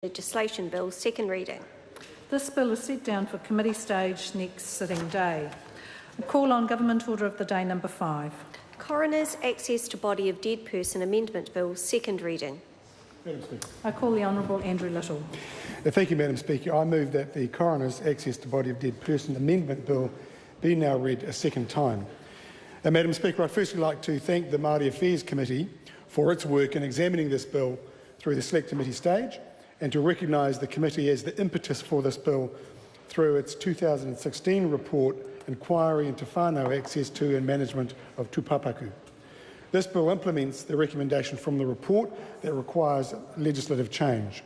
Legislation Bill, second reading. This bill is set down for committee stage next sitting day. I call on Government Order of the Day number 5. Coroners Access to Body of Dead Person Amendment Bill, second reading. Madam Speaker. I call the Honourable Andrew Little. Thank you, Madam Speaker. I move that the Coroners Access to Body of Dead Person Amendment Bill be now read a second time. Madam Speaker, I'd firstly like to thank the Māori Affairs Committee for its work in examining this bill through the Select Committee stage, and to recognise the committee as the impetus for this bill through its 2016 report, Inquiry into whānau access to and management of tūpapaku. This bill implements the recommendation from the report that requires legislative change.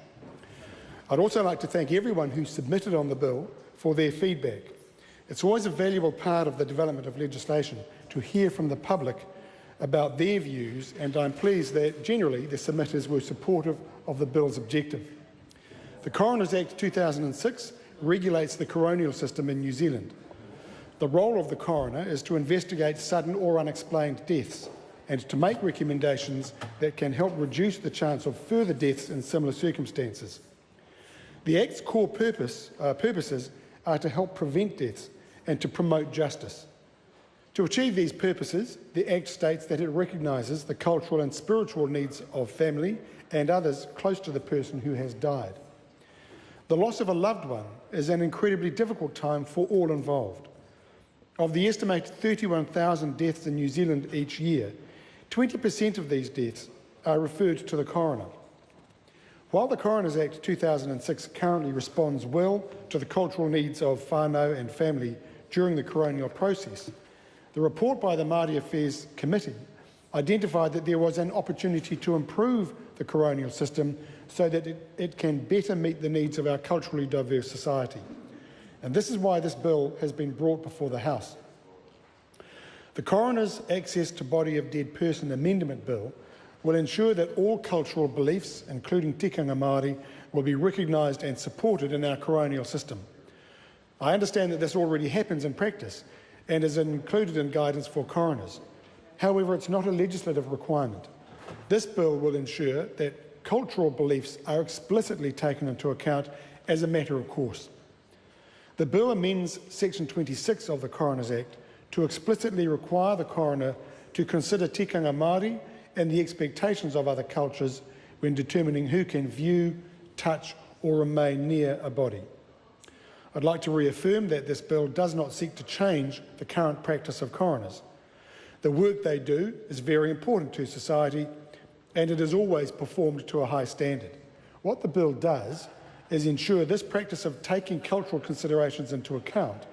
I'd also like to thank everyone who submitted on the bill for their feedback. It's always a valuable part of the development of legislation to hear from the public about their views, and I'm pleased that generally the submitters were supportive of the bill's objective. The Coroners Act 2006 regulates the coronial system in New Zealand. The role of the coroner is to investigate sudden or unexplained deaths and to make recommendations that can help reduce the chance of further deaths in similar circumstances. The Act's core purposes are to help prevent deaths and to promote justice. To achieve these purposes, the Act states that it recognises the cultural and spiritual needs of family and others close to the person who has died. The loss of a loved one is an incredibly difficult time for all involved. Of the estimated 31,000 deaths in New Zealand each year, 20% of these deaths are referred to the coroner. While the Coroners Act 2006 currently responds well to the cultural needs of whānau and family during the coronial process, the report by the Māori Affairs Committee identified that there was an opportunity to improve the coronial system so that it can better meet the needs of our culturally diverse society. And this is why this bill has been brought before the House. The Coroners Access to Body of Dead Person Amendment Bill will ensure that all cultural beliefs, including tikanga Māori, will be recognised and supported in our coronial system. I understand that this already happens in practice and is included in guidance for coroners. However, it's not a legislative requirement. This bill will ensure that cultural beliefs are explicitly taken into account as a matter of course. The bill amends Section 26 of the Coroners Act to explicitly require the coroner to consider tikanga Māori and the expectations of other cultures when determining who can view, touch or remain near a body. I'd like to reaffirm that this bill does not seek to change the current practice of coroners. The work they do is very important to society, and it is always performed to a high standard. What the bill does is ensure this practice of taking cultural considerations into account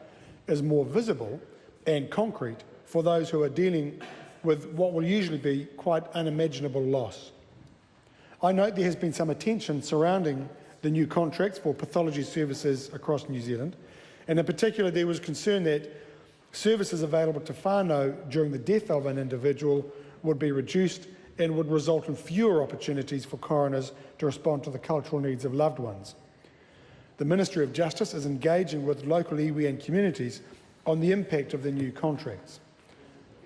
is more visible and concrete for those who are dealing with what will usually be quite unimaginable loss. I note there has been some attention surrounding the new contracts for pathology services across New Zealand, and in particular there was concern that services available to whānau during the death of an individual would be reduced and would result in fewer opportunities for coroners to respond to the cultural needs of loved ones. The Ministry of Justice is engaging with local iwi and communities on the impact of the new contracts.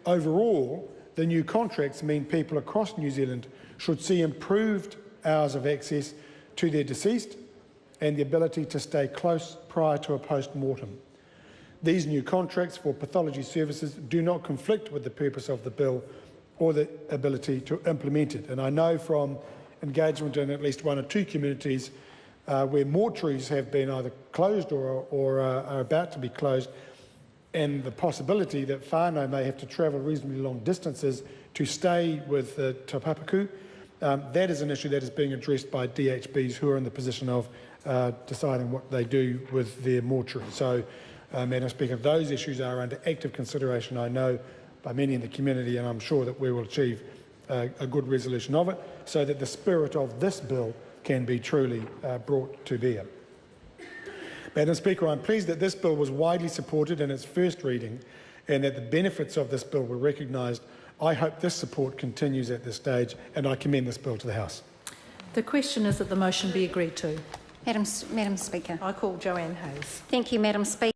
Overall, the new contracts mean people across New Zealand should see improved hours of access to their deceased and the ability to stay close prior to a post-mortem. These new contracts for pathology services do not conflict with the purpose of the bill or the ability to implement it. And I know from engagement in at least one or two communities where mortuaries have been either closed or are about to be closed, and the possibility that whānau may have to travel reasonably long distances to stay with the tūpapaku, that is an issue that is being addressed by DHBs who are in the position of deciding what they do with their mortuary. So, Madam Speaker, those issues are under active consideration, I know, by many in the community, and I'm sure that we will achieve a good resolution of it so that the spirit of this bill can be truly brought to bear. Madam Speaker, I'm pleased that this bill was widely supported in its first reading and that the benefits of this bill were recognised. I hope this support continues at this stage, and I commend this bill to the House. The question is that the motion be agreed to. Madam Speaker. I call Joanne Hayes. Thank you, Madam Speaker.